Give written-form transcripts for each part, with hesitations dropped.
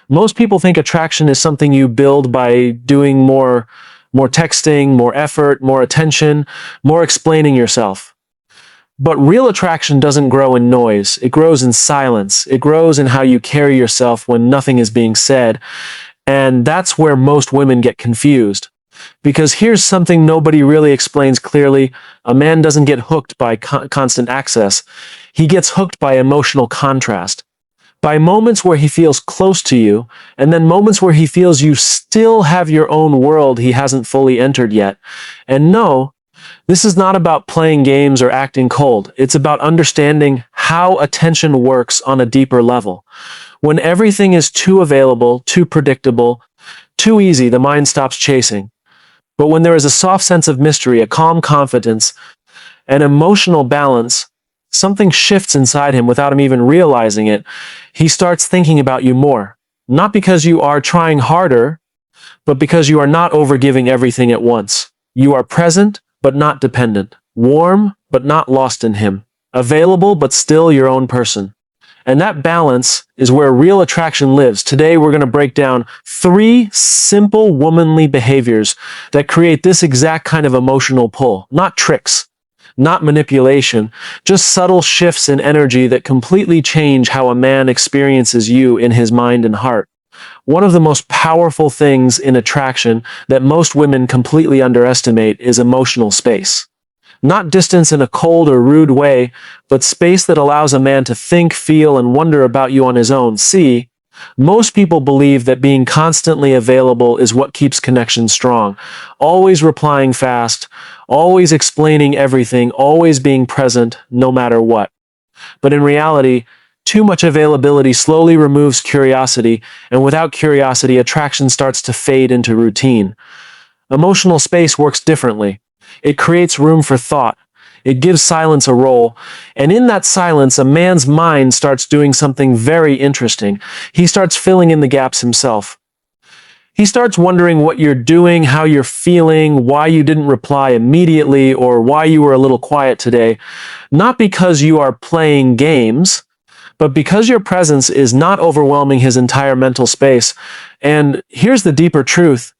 Most people think attraction is something you build by doing more texting, more effort, more attention, more explaining yourself. But real attraction doesn't grow in noise. It grows in silence. It grows in how you carry yourself when nothing is being said. And that's where most women get confused. Because here's something nobody really explains clearly. A man doesn't get hooked by constant access. He gets hooked by emotional contrast. By moments where he feels close to you, and then moments where he feels you still have your own world he hasn't fully entered yet. And no, this is not about playing games or acting cold. It's about understanding how attention works on a deeper level. When everything is too available, too predictable, too easy, the mind stops chasing. But when there is a soft sense of mystery, a calm confidence, an emotional balance, something shifts inside him without him even realizing it. He starts thinking about you more. Not because you are trying harder, but because you are not overgiving everything at once. You are present, but not dependent. Warm, but not lost in him. Available, but still your own person. And that balance is where real attraction lives. Today, we're going to break down 3 simple womanly behaviors that create this exact kind of emotional pull. Not tricks, not manipulation, just subtle shifts in energy that completely change how a man experiences you in his mind and heart. One of the most powerful things in attraction that most women completely underestimate is emotional space. Not distance in a cold or rude way, but space that allows a man to think, feel, and wonder about you on his own. See, most people believe that being constantly available is what keeps connection strong. Always replying fast, always explaining everything, always being present, no matter what. But in reality, too much availability slowly removes curiosity, and without curiosity, attraction starts to fade into routine. Emotional space works differently. It creates room for thought. It gives silence a role, and in that silence, a man's mind starts doing something very interesting. He starts filling in the gaps himself. He starts wondering what you're doing, how you're feeling, why you didn't reply immediately, or why you were a little quiet today. Not because you are playing games, but because your presence is not overwhelming his entire mental space. And here's the deeper truth.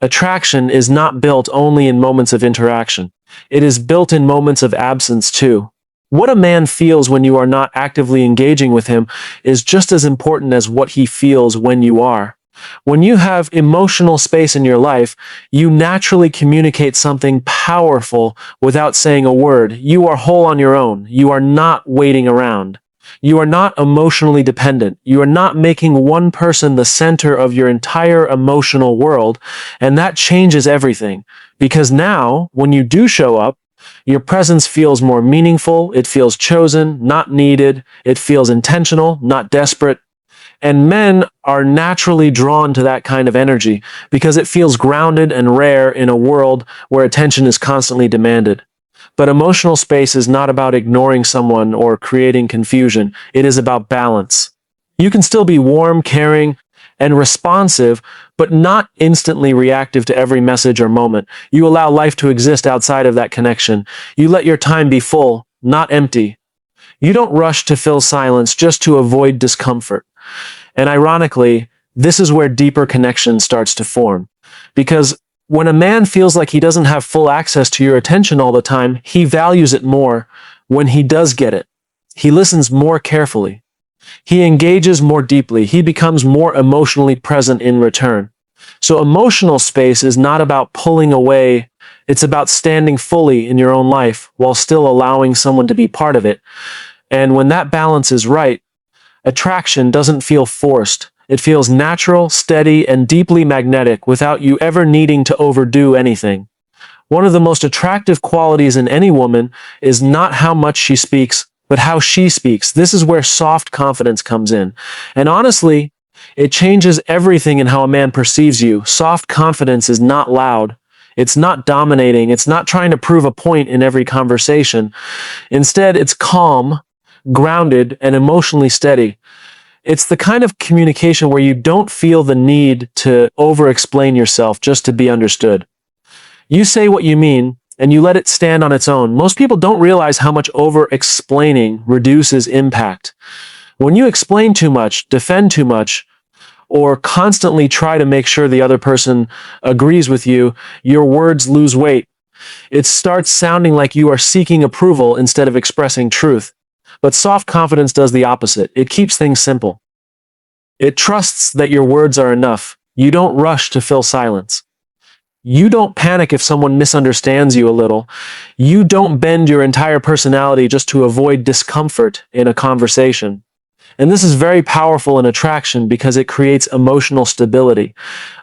Attraction is not built only in moments of interaction. It is built in moments of absence too. What a man feels when you are not actively engaging with him is just as important as what he feels when you are. When you have emotional space in your life, you naturally communicate something powerful without saying a word. You are whole on your own. You are not waiting around. You are not emotionally dependent. You are not making one person the center of your entire emotional world, and that changes everything. Because now, when you do show up, your presence feels more meaningful, it feels chosen, not needed, it feels intentional, not desperate. And men are naturally drawn to that kind of energy because it feels grounded and rare in a world where attention is constantly demanded. But emotional space is not about ignoring someone or creating confusion. It is about balance. You can still be warm, caring, and responsive, but not instantly reactive to every message or moment. You allow life to exist outside of that connection. You let your time be full, not empty. You don't rush to fill silence just to avoid discomfort. And ironically, this is where deeper connection starts to form. Because when a man feels like he doesn't have full access to your attention all the time, he values it more when he does get it. He listens more carefully. He engages more deeply. He becomes more emotionally present in return. So emotional space is not about pulling away. It's about standing fully in your own life while still allowing someone to be part of it. And when that balance is right, attraction doesn't feel forced. It feels natural, steady, and deeply magnetic without you ever needing to overdo anything. One of the most attractive qualities in any woman is not how much she speaks, but how she speaks. This is where soft confidence comes in. And honestly, it changes everything in how a man perceives you. Soft confidence is not loud. It's not dominating. It's not trying to prove a point in every conversation. Instead, it's calm, grounded, and emotionally steady. It's the kind of communication where you don't feel the need to over-explain yourself just to be understood. You say what you mean, and you let it stand on its own. Most people don't realize how much over-explaining reduces impact. When you explain too much, defend too much, or constantly try to make sure the other person agrees with you, your words lose weight. It starts sounding like you are seeking approval instead of expressing truth. But soft confidence does the opposite. It keeps things simple. It trusts that your words are enough. You don't rush to fill silence. You don't panic if someone misunderstands you a little. You don't bend your entire personality just to avoid discomfort in a conversation. And this is very powerful in attraction because it creates emotional stability.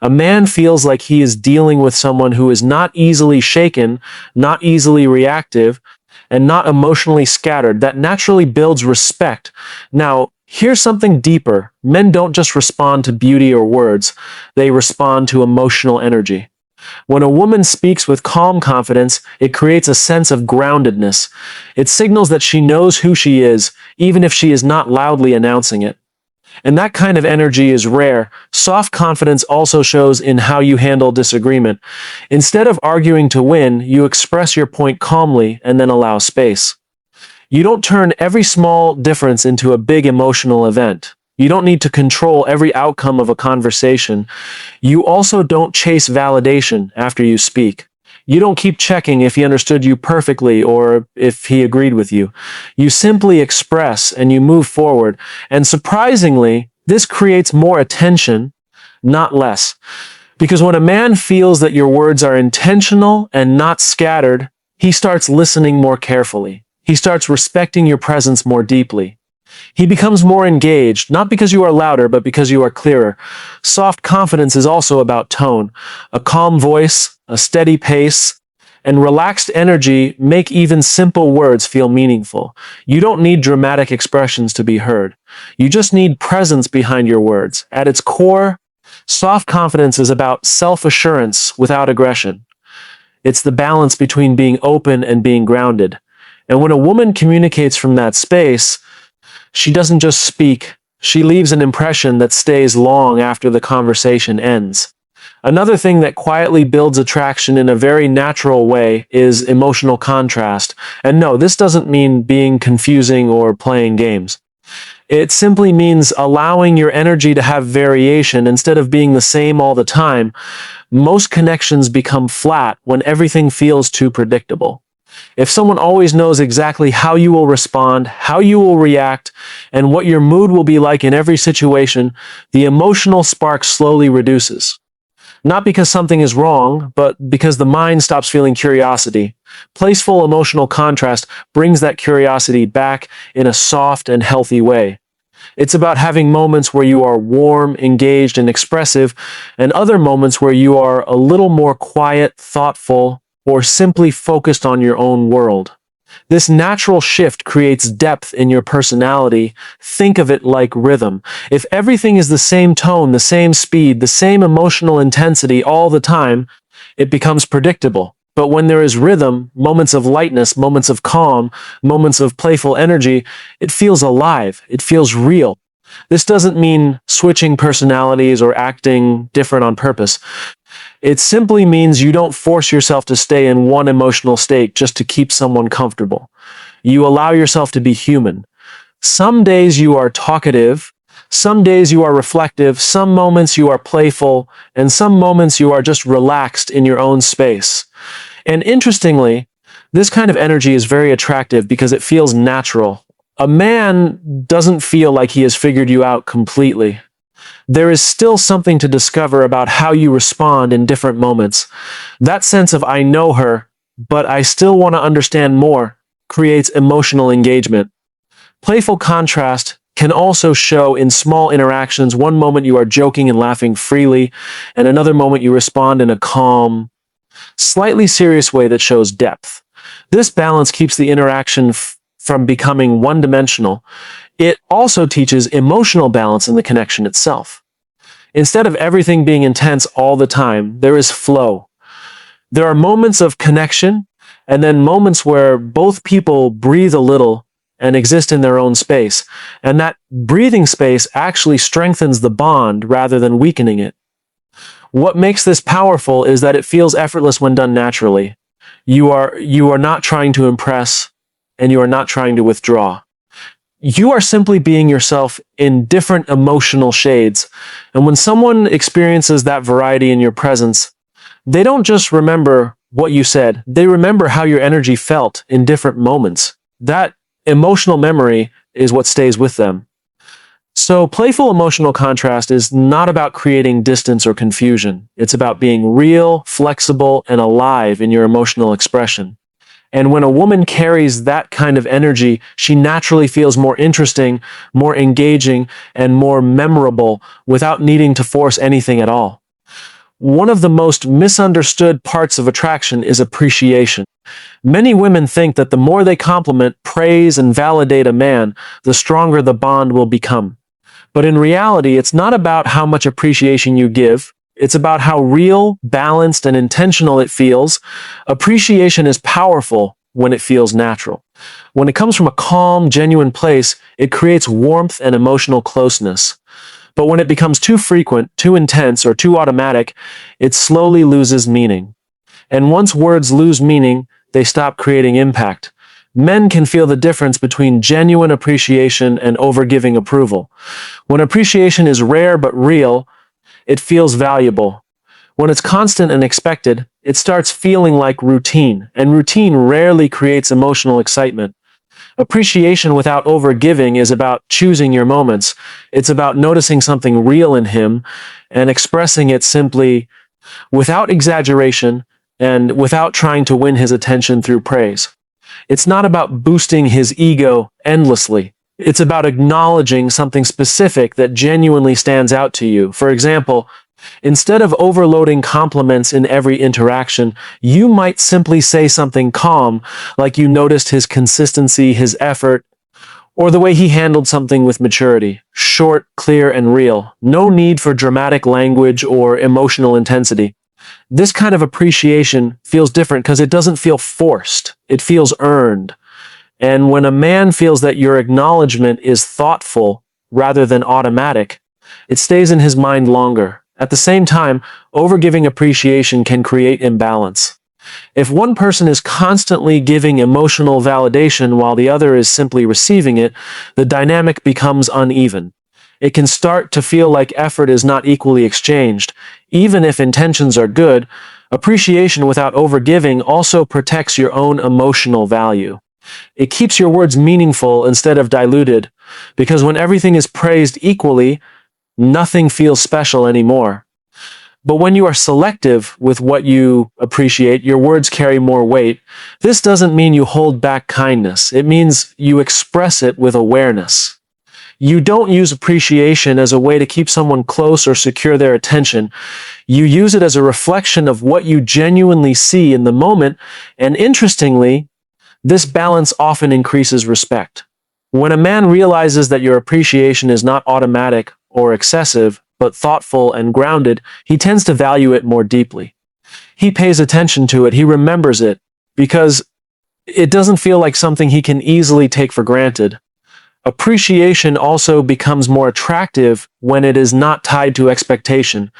A man feels like he is dealing with someone who is not easily shaken, not easily reactive, and not emotionally scattered. That naturally builds respect. Now, here's something deeper. Men don't just respond to beauty or words, they respond to emotional energy. When a woman speaks with calm confidence, it creates a sense of groundedness. It signals that she knows who she is, even if she is not loudly announcing it. And that kind of energy is rare. Soft confidence also shows in how you handle disagreement. Instead of arguing to win, you express your point calmly and then allow space. You don't turn every small difference into a big emotional event. You don't need to control every outcome of a conversation. You also don't chase validation after you speak. You don't keep checking if he understood you perfectly or if he agreed with you. You simply express and you move forward. And surprisingly, this creates more attention, not less. Because when a man feels that your words are intentional and not scattered, he starts listening more carefully. He starts respecting your presence more deeply. He becomes more engaged, not because you are louder, but because you are clearer. Soft confidence is also about tone. A calm voice, a steady pace, and relaxed energy make even simple words feel meaningful. You don't need dramatic expressions to be heard. You just need presence behind your words. At its core, soft confidence is about self-assurance without aggression. It's the balance between being open and being grounded. And when a woman communicates from that space, she doesn't just speak, she leaves an impression that stays long after the conversation ends. Another thing that quietly builds attraction in a very natural way is emotional contrast. And no, this doesn't mean being confusing or playing games. It simply means allowing your energy to have variation instead of being the same all the time. Most connections become flat when everything feels too predictable. If someone always knows exactly how you will respond, how you will react, and what your mood will be like in every situation, the emotional spark slowly reduces. Not because something is wrong, but because the mind stops feeling curiosity. Playful emotional contrast brings that curiosity back in a soft and healthy way. It's about having moments where you are warm, engaged, and expressive, and other moments where you are a little more quiet, thoughtful, or simply focused on your own world. This natural shift creates depth in your personality. Think of it like rhythm. If everything is the same tone, the same speed, the same emotional intensity all the time, it becomes predictable. But when there is rhythm, moments of lightness, moments of calm, moments of playful energy, it feels alive. It feels real. This doesn't mean switching personalities or acting different on purpose. It simply means you don't force yourself to stay in one emotional state just to keep someone comfortable. You allow yourself to be human. Some days you are talkative, some days you are reflective, some moments you are playful, and some moments you are just relaxed in your own space. And interestingly, this kind of energy is very attractive because it feels natural. A man doesn't feel like he has figured you out completely. There is still something to discover about how you respond in different moments. That sense of I know her, but I still want to understand more creates emotional engagement. Playful contrast can also show in small interactions. One moment you are joking and laughing freely, and another moment you respond in a calm, slightly serious way that shows depth. This balance keeps the interaction from becoming one-dimensional. It also teaches emotional balance in the connection itself. Instead of everything being intense all the time, there is flow. There are moments of connection, and then moments where both people breathe a little and exist in their own space. And that breathing space actually strengthens the bond rather than weakening it. What makes this powerful is that it feels effortless when done naturally. You are not trying to impress, and you are not trying to withdraw. You are simply being yourself in different emotional shades. And when someone experiences that variety in your presence, they don't just remember what you said, they remember how your energy felt in different moments. That emotional memory is what stays with them. So, playful emotional contrast is not about creating distance or confusion. It's about being real, flexible, and alive in your emotional expression. And when a woman carries that kind of energy, she naturally feels more interesting, more engaging, and more memorable without needing to force anything at all. One of the most misunderstood parts of attraction is appreciation. Many women think that the more they compliment, praise, and validate a man, the stronger the bond will become. But in reality, it's not about how much appreciation you give. It's about how real, balanced, and intentional it feels. Appreciation is powerful when it feels natural. When it comes from a calm, genuine place, it creates warmth and emotional closeness. But when it becomes too frequent, too intense, or too automatic, it slowly loses meaning. And once words lose meaning, they stop creating impact. Men can feel the difference between genuine appreciation and overgiving approval. When appreciation is rare but real, it feels valuable. When it's constant and expected, it starts feeling like routine, and routine rarely creates emotional excitement. Appreciation without overgiving is about choosing your moments. It's about noticing something real in him and expressing it simply, without exaggeration and without trying to win his attention through praise. It's not about boosting his ego endlessly. It's about acknowledging something specific that genuinely stands out to you. For example, instead of overloading compliments in every interaction, you might simply say something calm, like you noticed his consistency, his effort, or the way he handled something with maturity. Short, clear, and real. No need for dramatic language or emotional intensity. This kind of appreciation feels different because it doesn't feel forced. It feels earned. And when a man feels that your acknowledgement is thoughtful rather than automatic, it stays in his mind longer. At the same time, overgiving appreciation can create imbalance. If one person is constantly giving emotional validation while the other is simply receiving it, the dynamic becomes uneven. It can start to feel like effort is not equally exchanged. Even if intentions are good, appreciation without overgiving also protects your own emotional value. It keeps your words meaningful instead of diluted, because when everything is praised equally, nothing feels special anymore. But when you are selective with what you appreciate, your words carry more weight. This doesn't mean you hold back kindness. It means you express it with awareness. You don't use appreciation as a way to keep someone close or secure their attention. You use it as a reflection of what you genuinely see in the moment, and interestingly, this balance often increases respect. When a man realizes that your appreciation is not automatic or excessive, but thoughtful and grounded, he tends to value it more deeply. He pays attention to it, he remembers it, because it doesn't feel like something he can easily take for granted. Appreciation also becomes more attractive when it is not tied to expectation.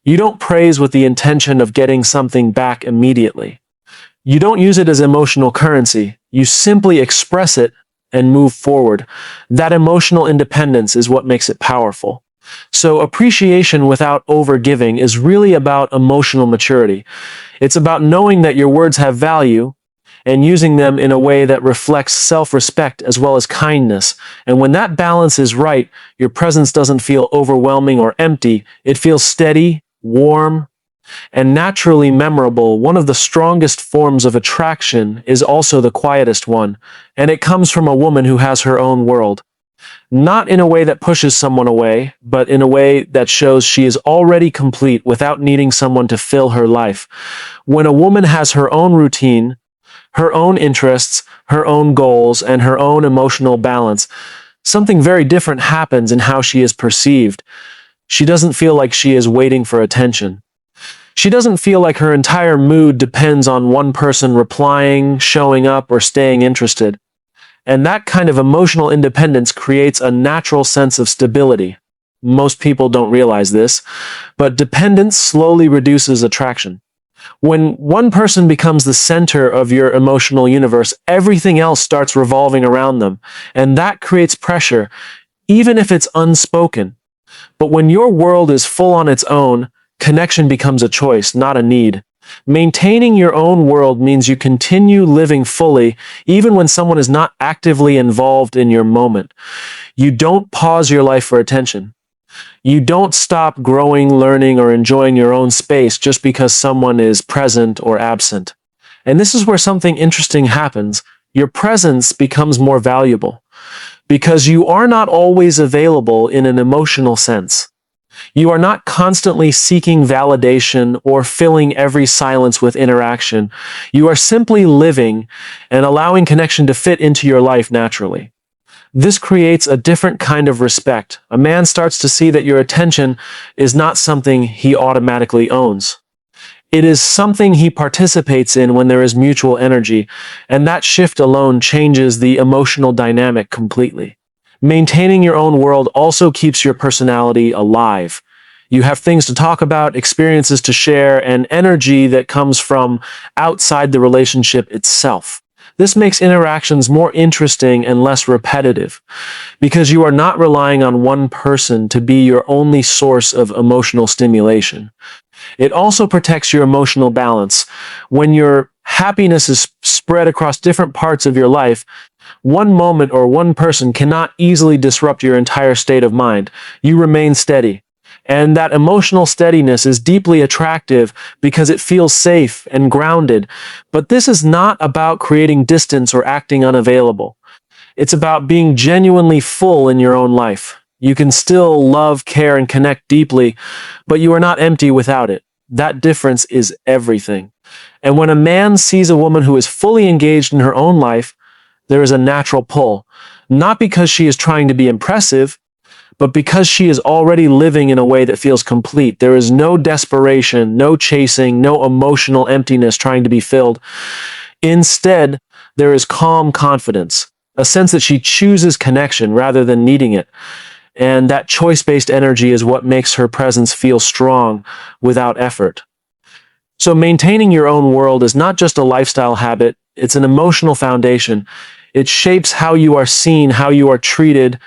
You don't praise with the intention of getting something back immediately. You don't use it as emotional currency. You simply express it and move forward. That emotional independence is what makes it powerful. So appreciation without overgiving is really about emotional maturity. It's about knowing that your words have value and using them in a way that reflects self-respect as well as kindness. And when that balance is right, your presence doesn't feel overwhelming or empty. It feels steady, warm, and naturally memorable. One of the strongest forms of attraction is also the quietest one, and it comes from a woman who has her own world. Not in a way that pushes someone away, but in a way that shows she is already complete without needing someone to fill her life. When a woman has her own routine, her own interests, her own goals, and her own emotional balance, something very different happens in how she is perceived. She doesn't feel like she is waiting for attention. She doesn't feel like her entire mood depends on one person replying, showing up, or staying interested. And that kind of emotional independence creates a natural sense of stability. Most people don't realize this, but dependence slowly reduces attraction. When one person becomes the center of your emotional universe, everything else starts revolving around them, and that creates pressure, even if it's unspoken. But when your world is full on its own, connection becomes a choice, not a need. Maintaining your own world means you continue living fully, even when someone is not actively involved in your moment. You don't pause your life for attention. You don't stop growing, learning, or enjoying your own space just because someone is present or absent. And this is where something interesting happens. Your presence becomes more valuable because you are not always available in an emotional sense. You are not constantly seeking validation or filling every silence with interaction. You are simply living and allowing connection to fit into your life naturally. This creates a different kind of respect. A man starts to see that your attention is not something he automatically owns. It is something he participates in when there is mutual energy, and that shift alone changes the emotional dynamic completely. Maintaining your own world also keeps your personality alive. You have things to talk about, experiences to share, and energy that comes from outside the relationship itself. This makes interactions more interesting and less repetitive because you are not relying on one person to be your only source of emotional stimulation. It also protects your emotional balance. When your happiness is spread across different parts of your life, one moment or one person cannot easily disrupt your entire state of mind. You remain steady. And that emotional steadiness is deeply attractive because it feels safe and grounded. But this is not about creating distance or acting unavailable. It's about being genuinely full in your own life. You can still love, care, and connect deeply, but you are not empty without it. That difference is everything. And when a man sees a woman who is fully engaged in her own life, there is a natural pull. Not because she is trying to be impressive, but because she is already living in a way that feels complete. There is no desperation, no chasing, no emotional emptiness trying to be filled. Instead, there is calm confidence, a sense that she chooses connection rather than needing it. And that choice-based energy is what makes her presence feel strong without effort. So maintaining your own world is not just a lifestyle habit, it's an emotional foundation. It shapes how you are seen, how you are treated,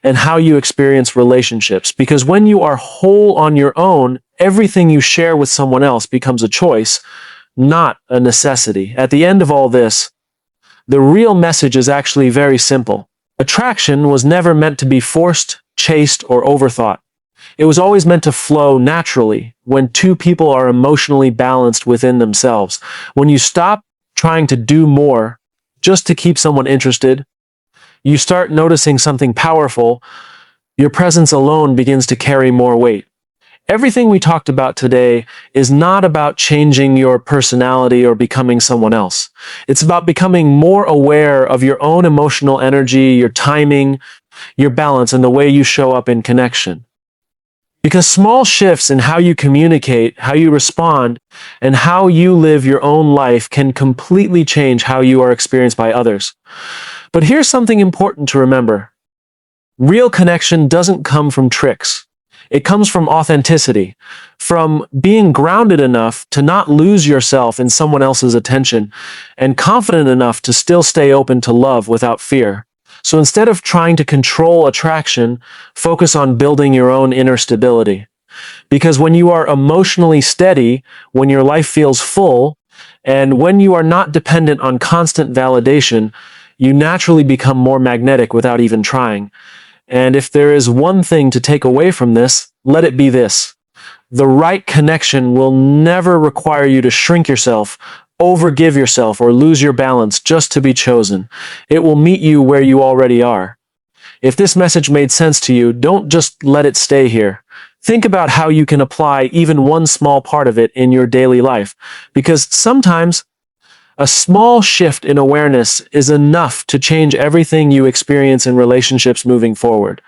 and how you experience relationships. Because when you are whole on your own, everything you share with someone else becomes a choice, not a necessity. At the end of all this, the real message is actually very simple. Attraction was never meant to be forced, chased, or overthought. It was always meant to flow naturally when two people are emotionally balanced within themselves. When you stop trying to do more just to keep someone interested, you start noticing something powerful. Your presence alone begins to carry more weight. Everything we talked about today is not about changing your personality or becoming someone else. It's about becoming more aware of your own emotional energy, your timing, your balance, and the way you show up in connection. Because small shifts in how you communicate, how you respond, and how you live your own life can completely change how you are experienced by others. But here's something important to remember. Real connection doesn't come from tricks. It comes from authenticity, from being grounded enough to not lose yourself in someone else's attention, and confident enough to still stay open to love without fear. So instead of trying to control attraction, focus on building your own inner stability. Because when you are emotionally steady, when your life feels full, and when you are not dependent on constant validation, you naturally become more magnetic without even trying. And if there is one thing to take away from this, let it be this. The right connection will never require you to shrink yourself, overgive yourself, or lose your balance just to be chosen. It will meet you where you already are. If this message made sense to you, don't just let it stay here. Think about how you can apply even one small part of it in your daily life. Because sometimes a small shift in awareness is enough to change everything you experience in relationships moving forward.